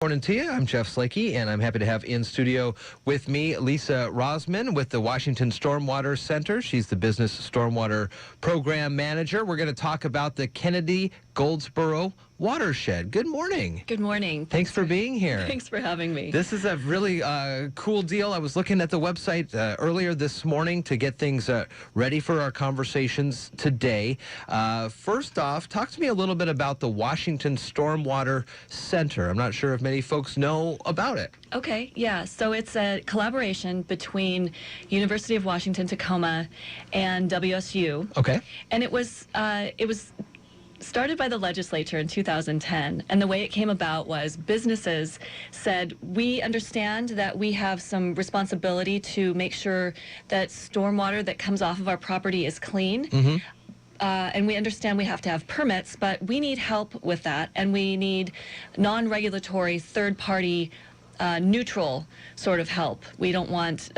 morning to you. I'm Jeff Slakey, and I'm happy to have in studio with me Lisa Rozmyn with the Washington Stormwater Center. She's the Business Stormwater Program Manager. We're going to talk about the Kennedy-Goldsboro Watershed. Good morning. Good morning. Thanks for being here. Thanks for having me. This is a really cool deal. I was looking at the website earlier this morning to get things ready for our conversations today. First off, talk to me a little bit about the Washington Stormwater Center. I'm not sure if many folks know about it. Okay, yeah. So it's a collaboration between University of Washington Tacoma and WSU. Okay. And it was started by the legislature in 2010, and the way it came about was businesses said, we understand that we have some responsibility to make sure that stormwater that comes off of our property is clean. Mm-hmm. And we understand we have to have permits, but we need help with that, and we need non-regulatory, third-party, neutral sort of help. We don't want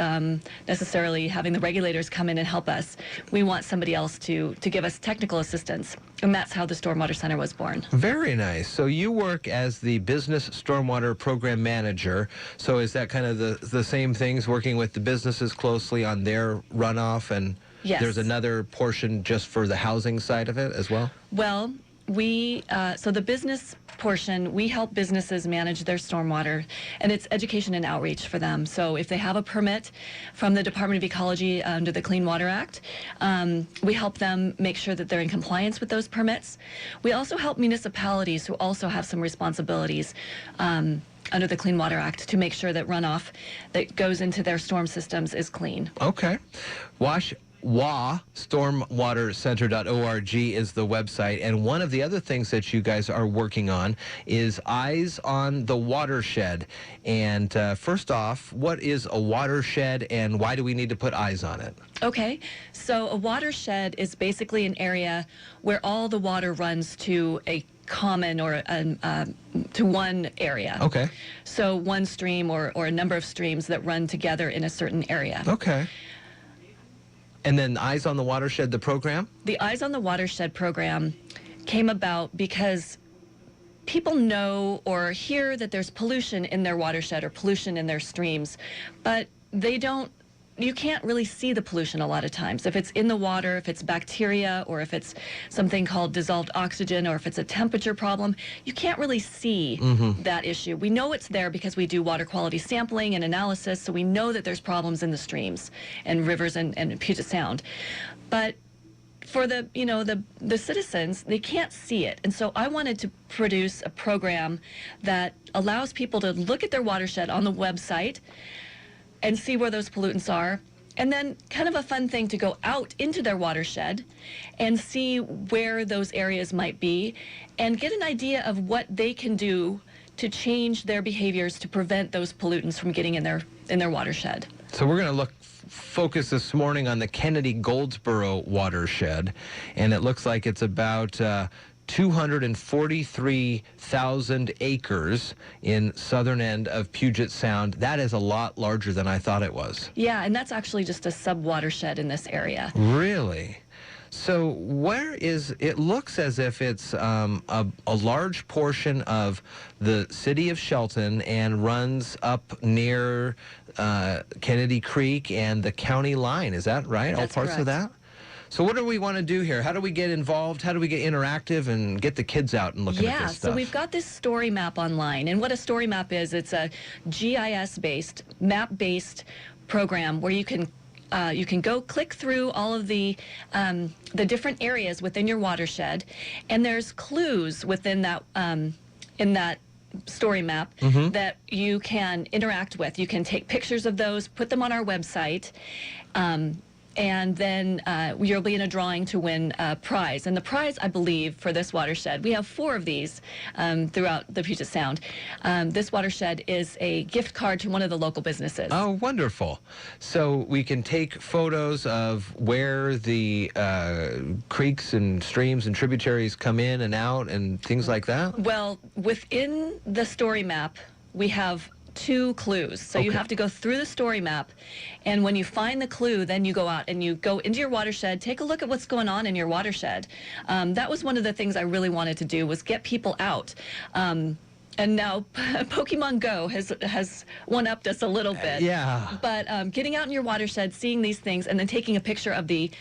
necessarily having the regulators come in and help us. We want somebody else to give us technical assistance. And that's how the Stormwater Center was born. Very nice. So you work as the Business Stormwater Program Manager. So is that kind of the same things, working with the businesses closely on their runoff? And yes. There's another portion just for the housing side of it as well? Well, so the business portion, we help businesses manage their stormwater, and it's education and outreach for them. So if they have a permit from the Department of Ecology under the Clean Water Act, we help them make sure that they're in compliance with those permits. We also help municipalities who also have some responsibilities under the Clean Water Act to make sure that runoff that goes into their storm systems is clean. Okay. Stormwatercenter.org is the website, and one of the other things that you guys are working on is Eyes on the Watershed. And first off, what is a watershed, and why do we need to put eyes on it? Okay, so a watershed is basically an area where all the water runs to a common or to one area. Okay. So one stream or a number of streams that run together in a certain area. Okay. And then Eyes on the Watershed, the program? The Eyes on the Watershed program came about because people know or hear that there's pollution in their watershed or pollution in their streams, but you can't really see the pollution a lot of times. If it's in the water, if it's bacteria, or if it's something called dissolved oxygen, or if it's a temperature problem, you can't really see that issue. We know it's there because we do water quality sampling and analysis, so we know that there's problems in the streams and rivers and Puget Sound. But for the citizens, they can't see it. And so I wanted to produce a program that allows people to look at their watershed on the website and see where those pollutants are, and then kind of a fun thing to go out into their watershed and see where those areas might be and get an idea of what they can do to change their behaviors to prevent those pollutants from getting in their watershed. So we're going to focus this morning on the Kennedy-Goldsboro Watershed, and it looks like it's about 243,000 acres in southern end of Puget Sound. That is a lot larger than I thought it was. Yeah, and that's actually just a sub-watershed in this area. Really? So it looks as if it's a large portion of the city of Shelton and runs up near Kennedy Creek and the county line. Is that right? That's all parts correct. of that? So what do we want to do here? How do we get involved? How do we get interactive and get the kids out and looking at this stuff? Yeah, so we've got this story map online. And what a story map is, it's a GIS-based, map-based program where you can go click through all of the different areas within your watershed, and there's clues within that in that story map that you can interact with. You can take pictures of those, put them on our website, and then you'll be in a drawing to win a prize. And the prize, I believe, for this watershed, we have 4 of these throughout the Puget Sound. This watershed is a gift card to one of the local businesses. Oh, wonderful. So we can take photos of where the creeks and streams and tributaries come in and out and things like that? Well, within the story map, we have 2 clues. So you have to go through the story map, and when you find the clue, then you go out and you go into your watershed, take a look at what's going on in your watershed. That was one of the things I really wanted to do, was get people out. And now Pokemon Go has one-upped us a little bit. Yeah. But getting out in your watershed, seeing these things, and then taking a picture of the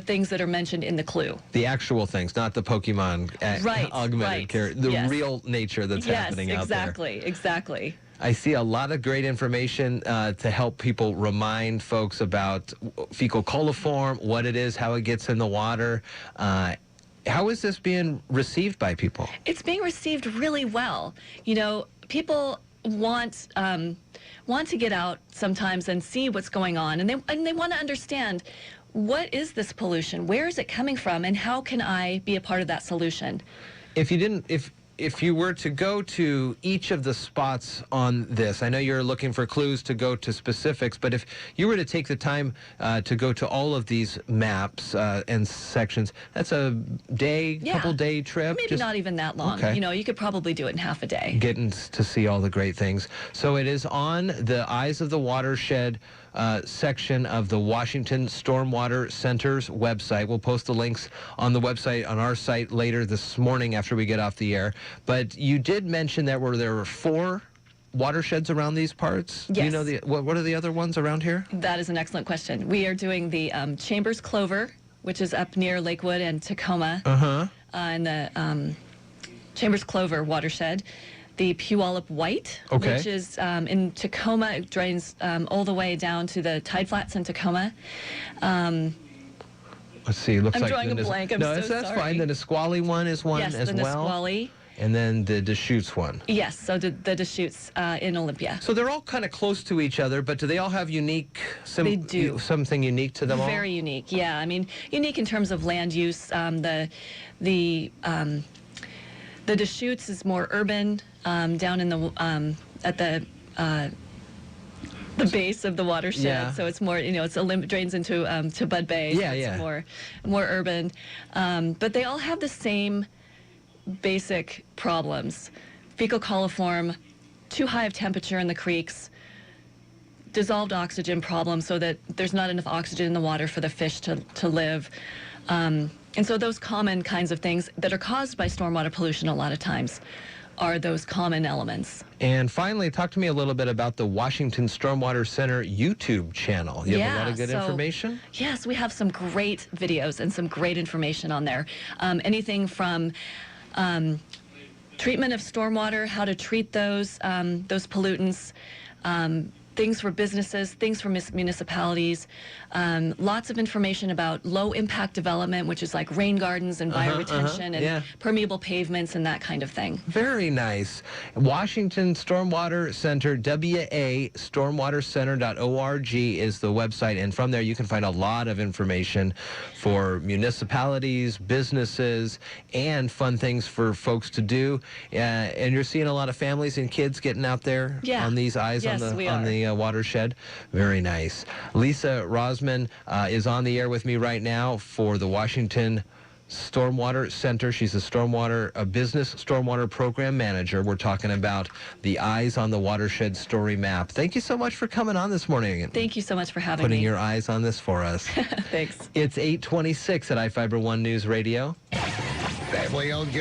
things that are mentioned in the clue. The actual things, not the Pokemon augmented character, the real nature that's happening out there. Yes, exactly. I see a lot of great information to help people remind folks about fecal coliform, what it is, how it gets in the water. How is this being received by people? It's being received really well. You know, people want to get out sometimes and see what's going on, and they want to understand, what is this pollution? Where is it coming from? And how can I be a part of that solution? If you were to go to each of the spots on this, I know you're looking for clues to go to specifics, but if you were to take the time to go to all of these maps and sections, that's a couple day trip. Maybe not even that long. Okay. You know, you could probably do it in half a day. Getting to see all the great things. So it is on the Eyes of the Watershed section of the Washington Stormwater Center's website. We'll post the links on the website, on our site later this morning after we get off the air. But you did mention that there were 4 watersheds around these parts. Yes. Do you know what are the other ones around here? That is an excellent question. We are doing the Chambers Clover, which is up near Lakewood and Tacoma, and the Chambers Clover watershed. The Puyallup White, which is in Tacoma. It drains all the way down to the tide flats in Tacoma. Let's see. Looks I'm like drawing a blank. I'm so that's sorry. fine. The Nisqually one is one Yes, as the well. Nisqually. And then the Deschutes one. Yes, so the Deschutes in Olympia. So they're all kind of close to each other, but do they all have They do. something unique to them all? Very unique, yeah. I mean, unique in terms of land use. The Deschutes is more urban, down in the at the base of the watershed. Yeah. So it's more, it drains into to Bud Bay. Yeah, so it's more urban. But they all have the same basic problems: fecal coliform, too high of temperature in the creeks, dissolved oxygen problem, so that there's not enough oxygen in the water for the fish to live. And so those common kinds of things that are caused by stormwater pollution a lot of times are those common elements. And finally, talk to me a little bit about the Washington Stormwater Center YouTube channel. You have a lot of good information? Yes, we have some great videos and some great information on there. Anything from treatment of stormwater, how to treat those pollutants, things for businesses, things for municipalities, lots of information about low-impact development, which is like rain gardens and bioretention and permeable pavements and that kind of thing. Very nice. Washington Stormwater Center, WA, stormwatercenter.org is the website, and from there you can find a lot of information for municipalities, businesses, and fun things for folks to do. And you're seeing a lot of families and kids getting out there on these eyes on the watershed. Very nice. Lisa Rozmyn is on the air with me right now for the Washington Stormwater Center. She's a business stormwater program manager. We're talking about the Eyes on the Watershed story map. Thank you so much for coming on this morning. Thank you so much for having me. Putting your eyes on this for us. Thanks. It's 8:26 at iFiber One News Radio. Family-owned